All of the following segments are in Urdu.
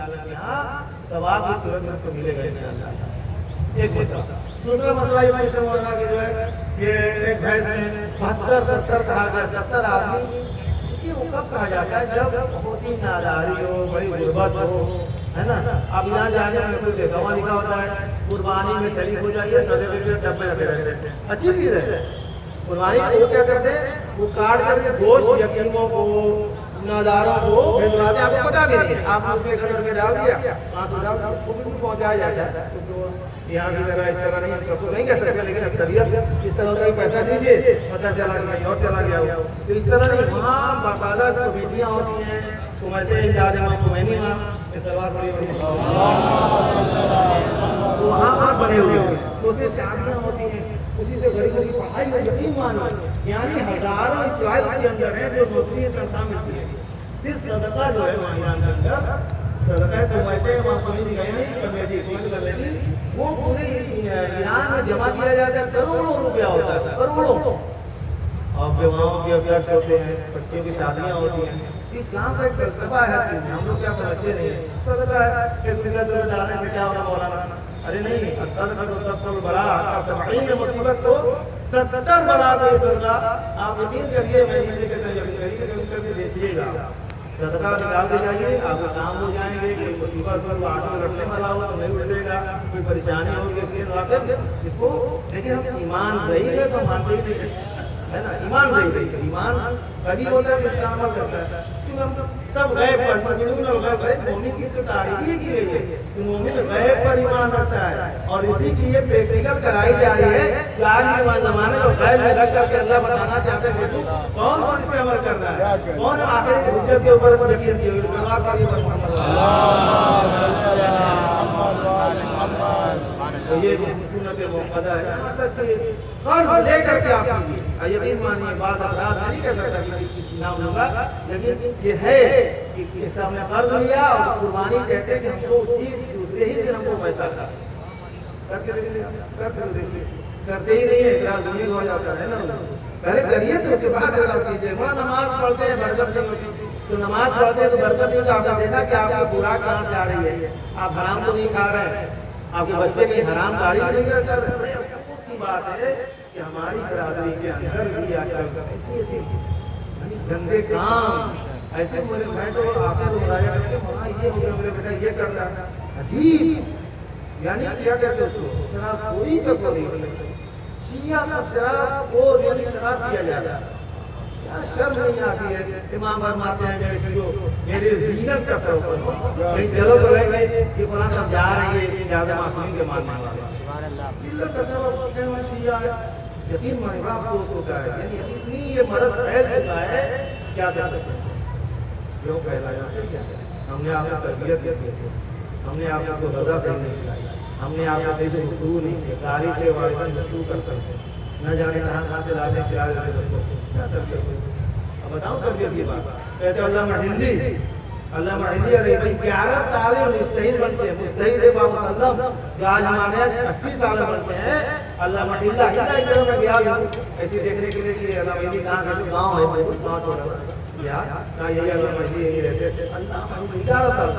تعالیٰ کے یہاں ثواب کی صورت میں تو ملے گا انشاءاللہ. ایک مسئلہ. دوسرا مسئلہ یہ کہتے مولانا کہ جو ہے یہ ایک بھینس میں 72-70 کہا گیا 70 آدمی. یہ وہ کب کہا جاتا ہے جب بہت ہی ناداری ہو, بڑی غربت ہو, ہے نا. اب یہاں جانے میں کوئی دیکھا ہوا لکھا ہوتا ہے قربانی میں شریک ہو جائیے, سرٹیفکیٹ ڈبے رکھے رہتے ہیں. اچھی چیز ہے قربانی میں. وہ کیا کرتے ہیں وہ کاٹ کر کے گوشت یتیموں کو ناداروں کو بھجواتے ہیں. آپ کو پتا بھی نہیں ہے, آپ اس کے گھر میں ڈال دیا وہاں سے ڈال کو بھی پہنچایا جاتا ہے. یہاں کی طرح اس طرح نہیں, سب کو نہیں کہہ سکتے, لیکن اکثریت اس طرح ہوتا ہے پیسہ دیجیے پتہ چلا کہ کہیں اور چلا گیا ہو. تو اس طرح نہیں, وہاں باقاعدہ کمیٹیاں ہوتی ہیں, کمیٹے ایجاد امام خمینی وہاں سلوات پڑھی ہوئی تو وہاں بنے ہوئے ہوئے تو اسے شادیاں ہوتی ہیں, اسی سے غریبوں کی پڑھائی ہو. یقین مانو یعنی ہزاروں امپلائز کے اندر ہیں جو نوکری تنخواہ ملتی ہے. صرف صدقہ جو ہے وہاں ایران کے اندر صدقہ کمیٹے وہاں کمیٹی کمیٹی وہ پورے ایران میں جمع کیا جاتا ہے. کروڑوں روپیہ ہوتا ہے, کروڑوں. اور بیواؤں کے خرچ ہوتے ہیں, بچوں کی شادیاں ہوتی ہیں. اسلام کا ایک فلسفہ ہے, ہم لوگ کیا سمجھتے نہیں ہیں صدقہ ہے ایک فکر میں ڈالنے سے کیا ہوگا مولانا. ارے نہیں, صدقہ تو تب بڑا 70 مصیبت کو 70 بڑا دے صدقہ. آپ یقین کریے, میں اس لیے کہتا ہوں کر کے دیکھیے گا, صدقہ نکال دے جائیے, آپ کا کام ہو جائیں گے. کوئی مصیبت پر آٹو رکھنے والا ہو تو نہیں اٹھے گا, کوئی پریشانی ہوگی اس کے اس کو. لیکن ہم ایمان صحیح ہے تو مانتے ہی نہیں ہے نا. ایمان صحیح ہے, ایمان کبھی ہوتا ہے جس کا عمل کرتا ہے. کیونکہ ہم سب غیب پر مومن کی تو تعریف ہی کی گئی ہے کہ مومن غیب پر ایمان رکھتا ہے, اور اسی کی یہ پریکٹیکل کرائی جا رہی ہے کہ آج کے زمانے میں غیب میں رکھ کر کے اللہ بتانا چاہتے ہیں کہ کون کون اس پہ عمل کر رہا ہے, کون آخری حجت کے اوپر یقین کی ہوئی. صلوات پڑھیے پر محمد. تو یہ سنت موقدہ ہے, یہاں تک کہ قرض لے کر کے آپ کیجیے. یقین مانیے بعض افراد میں نہیں کہہ سکتا کہ کس نام لوں گا, لیکن یہ ہے کہ ہم نے قرض لیا اور قربانی کہتے ہیں کہ ہم کو دوسرے ہی دن ہم کو پیسہ کرتے ہی نہیں ہے. اعتراض نہیں ہو جاتا ہے نا, پہلے کریے تو اس کے بعد اعتراض کیجیے. وہاں نماز پڑھتے ہیں برکت نہیں ہوتی, تو نماز پڑھتے ہیں تو برکت نہیں ہوتی. آپ نے دیکھا کہ آپ کی خوراک کہاں سے آ رہی ہے, آپ حرام تو نہیں کھا رہے ہیں, آپ کے بچے کی حرام کاری نہیں کر رہے. بڑے افسوس کی بات ہے کہ ہماری برادری کے اندر بھی آج کل ایسی گندے کام ایسے میرے بھائی تو آتے تو مراجعہ کرتے ہیں وہاں یہ ہو گیا میرے بیٹا یہ کر رہا ہے. عجیب, یعنی کیا کہتے ہیں اس کو شراب پوری تک ہو رہی ہے. شیعہ کا شراب کو یعنی شراب کیا جا رہا ہے. شرم نہیں آتی ہے. امام فرماتے ہیں میرے شروع میرے زینت کا سر کہیں چلو تو لے گئے یہ فلاں سب جا رہی ہے زیادہ معصومین کے ماننے والے کا سبب شیعہ ہے. یقین مانے بڑا افسوس ہوتا ہے, یعنی اتنی یہ مرض پھیل چکا ہے کیا کہہ سکتے ہیں. کیوں پھیلا جاتا ہے کیا, ہم نے آپ کو تربیت کی, ہم نے آپ کو رضا صحیح نہیں کرائی, ہم نے آپ کو صحیح سے گفتگو نہیں کی, گاڑی سے والدین گفتگو کرتے ہیں, نہ جانے کہاں سے لاتے ہیں, کیا بچوں کو کیا تربیت ہوئی. اب بتاؤں تربیت کی بات. کہتے علامہ ہندی ارے بھائی 11 سال مجتہد بنتے ہیں, مجتہد امام وسلم جو آج ہمارے 80 سال بنتے ہیں. علامہ ہندی میں گیا ایسے دیکھنے کے لیے کہ علامہ ہندی کہاں کا گاؤں ہے, گاؤں چھوڑا کہاں یہی علامہ ہندی یہی رہتے تھے. علامہ ہندی 11 سال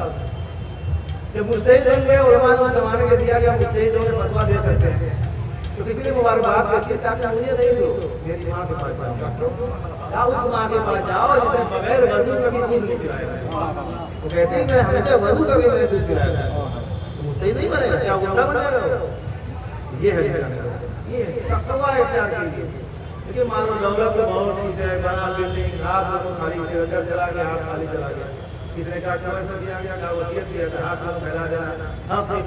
جب مجتہد بن گئے, علماء نے زمانے کے دیا کہ ہم مجتہد ہو کے فتویٰ دے سکتے ہیں, تو کسی نے مبارکباد پیش کی تاکہ مجھے نہیں دو, میری ماں کے پاس جاؤ, یا اس ماں کے پاس جاؤ جس نے بغیر وضو کبھی دودھ نہیں پلایا. وہ کہتے ہیں میں ہمیشہ وضو کر کے میں نے دودھ پلایا, تو مجتہد نہیں بنے گا, کیا غلام بن جائے گا. یہ ہے تقویٰ اختیار کیجیے. دیکھیے مانو دولت تو بہت چیز ہے, بنا بلڈنگ, ہاتھ میں خالی سے گھر چلا گیا, ہاتھ خالی چلا گیا. کس نے کہا ایسا کیا گیا, کیا وصیت کیا تھا, ہاتھ میں پھیلا دینا, ہاتھ میں